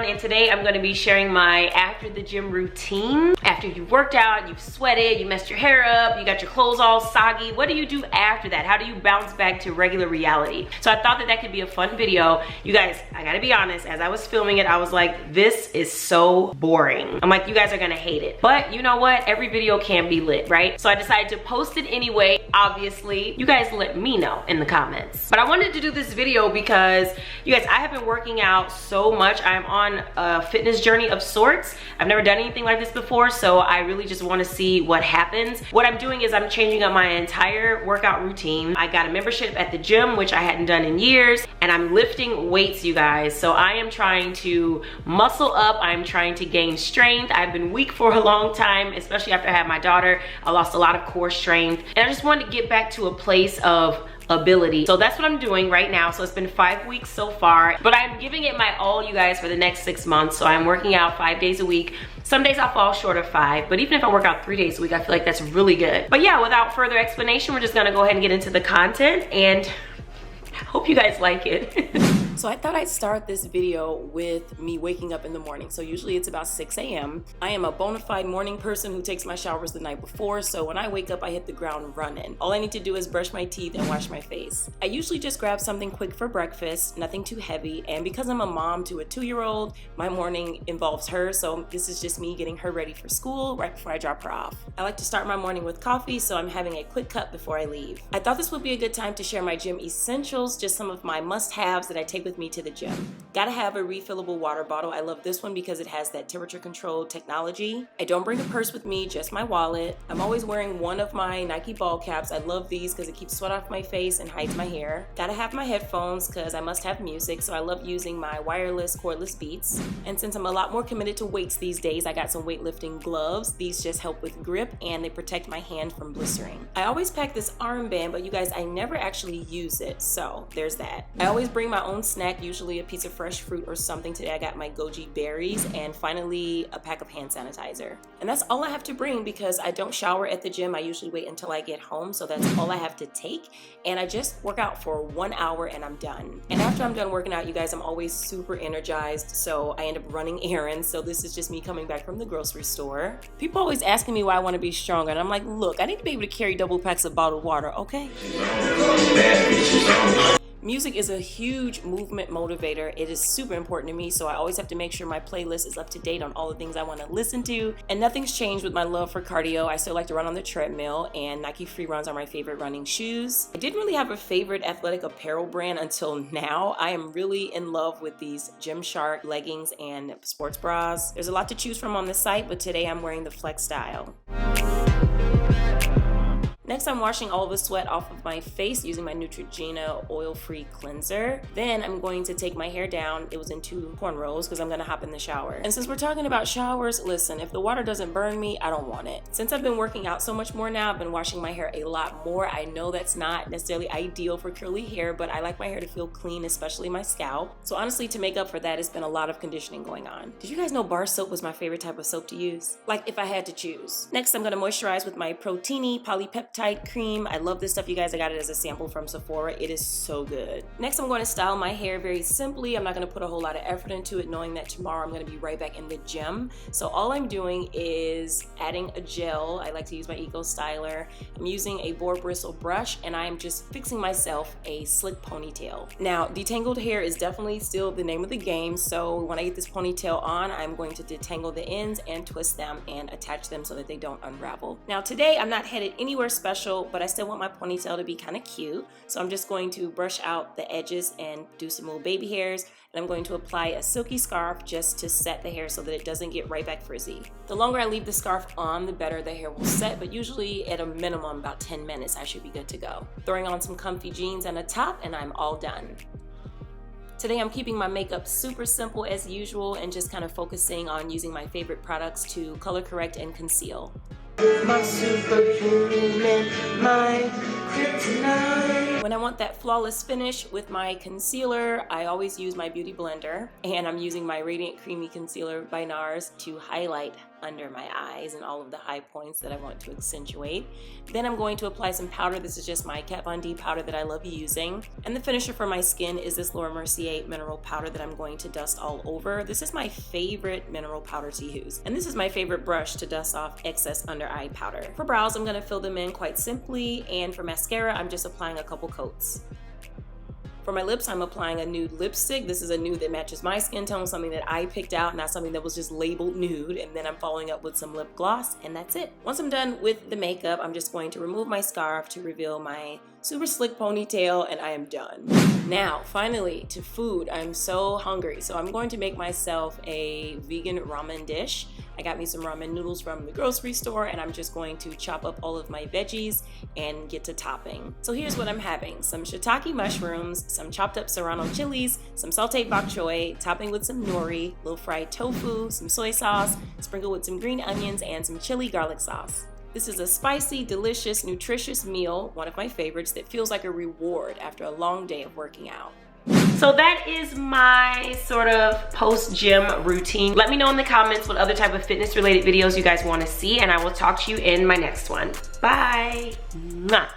Vaughn, and today I'm going to be sharing my after the gym routine. After you've worked out, you've sweated, you messed your hair up, you got your clothes all soggy, what do you do after that? How do you bounce back to regular reality? So I thought that that could be a fun video. You guys, I gotta be honest, as I was filming it, I was like, this is so boring. I'm like, you guys are gonna hate it. But you know what? Every video can be lit, right? So I decided to post it anyway. Obviously, you guys let me know in the comments. But I wanted to do this video because, you guys, I have been working out so much. I'm on a fitness journey of sorts. I've never done anything like this before, so I really just want to see what happens. What I'm doing is I'm changing up my entire workout routine. I got a membership at the gym, which I hadn't done in years, and I'm lifting weights, you guys. So I am trying to muscle up. I'm trying to gain strength. I've been weak for a long time, especially after I had my daughter. I lost a lot of core strength, and I just wanted to get back to a place of ability. So that's what I'm doing right now. So it's been 5 weeks so far, but I'm giving it my all, you guys, for the next 6 months. So I'm working out 5 days a week. Some days I'll fall short of 5, but even if I work out 3 days a week, I feel like that's really good. But yeah, without further explanation, we're just gonna go ahead and get into the content, and I hope you guys like it. So I thought I'd start this video with me waking up in the morning. So usually it's about 6 a.m. I am a bona fide morning person who takes my showers the night before. So when I wake up, I hit the ground running. All I need to do is brush my teeth and wash my face. I usually just grab something quick for breakfast, nothing too heavy. And because I'm a mom to a 2-year-old, my morning involves her. So this is just me getting her ready for school right before I drop her off. I like to start my morning with coffee, so I'm having a quick cup before I leave. I thought this would be a good time to share my gym essentials, just some of my must-haves that I take with me to the gym. Gotta have a refillable water bottle. I love this one because it has that temperature control technology. I don't bring a purse with me, just my wallet. I'm always wearing one of my Nike ball caps. I love these because it keeps sweat off my face and hides my hair. Gotta have my headphones because I must have music, so I love using my wireless cordless Beats. And since I'm a lot more committed to weights these days, I got some weightlifting gloves. These just help with grip and they protect my hand from blistering. I always pack this armband, but you guys, I never actually use it, so there's that. I always bring my own snack, usually a piece of fresh fruit or something. Today I got my goji berries, and finally a pack of hand sanitizer. And that's all I have to bring because I don't shower at the gym. I usually wait until I get home, so that's all I have to take. And I just work out for 1 hour and I'm done. And after I'm done working out, you guys, I'm always super energized, so I end up running errands. So this is just me coming back from the grocery store. People always asking me why I want to be stronger, and I'm like, look, I need to be able to carry double packs of bottled water, okay? Music is a huge movement motivator. It is super important to me, so I always have to make sure my playlist is up to date on all the things I want to listen to. And nothing's changed with my love for cardio. I still like to run on the treadmill, and Nike Free Runs are my favorite running shoes. I didn't really have a favorite athletic apparel brand until now. I am really in love with these Gymshark leggings and sports bras. There's a lot to choose from on the site, but today I'm wearing the Flex style. Next, I'm washing all of the sweat off of my face using my Neutrogena oil-free cleanser. Then I'm going to take my hair down. It was in 2 cornrows because I'm gonna hop in the shower. And since we're talking about showers, listen, if the water doesn't burn me, I don't want it. Since I've been working out so much more now, I've been washing my hair a lot more. I know that's not necessarily ideal for curly hair, but I like my hair to feel clean, especially my scalp. So honestly, to make up for that, it's been a lot of conditioning going on. Did you guys know bar soap was my favorite type of soap to use? Like if I had to choose. Next, I'm gonna moisturize with my Proteini polypeptide cream. I love this stuff, you guys. I got it as a sample from Sephora. It is so good. Next, I'm going to style my hair very simply. I'm not going to put a whole lot of effort into it, knowing that tomorrow I'm going to be right back in the gym. So all I'm doing is adding a gel. I like to use my Eco Styler. I'm using a boar bristle brush, and I'm just fixing myself a slick ponytail. Now, detangled hair is definitely still the name of the game. So when I get this ponytail on, I'm going to detangle the ends and twist them and attach them so that they don't unravel. Now today, I'm not headed anywhere special, but I still want my ponytail to be kind of cute. So I'm just going to brush out the edges and do some little baby hairs. And I'm going to apply a silky scarf just to set the hair so that it doesn't get right back frizzy. The longer I leave the scarf on, the better the hair will set, but usually at a minimum about 10 minutes, I should be good to go. Throwing on some comfy jeans and a top, and I'm all done. Today I'm keeping my makeup super simple as usual and just kind of focusing on using my favorite products to color correct and conceal. My superhuman, my kryptonite. When I want that flawless finish with my concealer, I always use my beauty blender, and I'm using my Radiant Creamy Concealer by NARS to highlight under my eyes and all of the high points that I want to accentuate. Then I'm going to apply some powder. This is just my Kat Von D powder that I love using. And the finisher for my skin is this Laura Mercier mineral powder that I'm going to dust all over. This is my favorite mineral powder to use. And this is my favorite brush to dust off excess under eye powder. For brows, I'm going to fill them in quite simply. And for mascara, I'm just applying a couple coats. For my lips, I'm applying a nude lipstick. This is a nude that matches my skin tone, something that I picked out, not something that was just labeled nude. And then I'm following up with some lip gloss, and that's it. Once I'm done with the makeup, I'm just going to remove my scarf to reveal my super slick ponytail, and I am done. Now, finally, to food. I'm so hungry, so I'm going to make myself a vegan ramen dish. I got me some ramen noodles from the grocery store, and I'm just going to chop up all of my veggies and get to topping. So here's what I'm having. Some shiitake mushrooms, some chopped up serrano chilies, some sauteed bok choy, topping with some nori, little fried tofu, some soy sauce, sprinkled with some green onions, and some chili garlic sauce. This is a spicy, delicious, nutritious meal, one of my favorites, that feels like a reward after a long day of working out. So that is my sort of post-gym routine. Let me know in the comments what other type of fitness related videos you guys want to see, and I will talk to you in my next one. Bye. Mwah.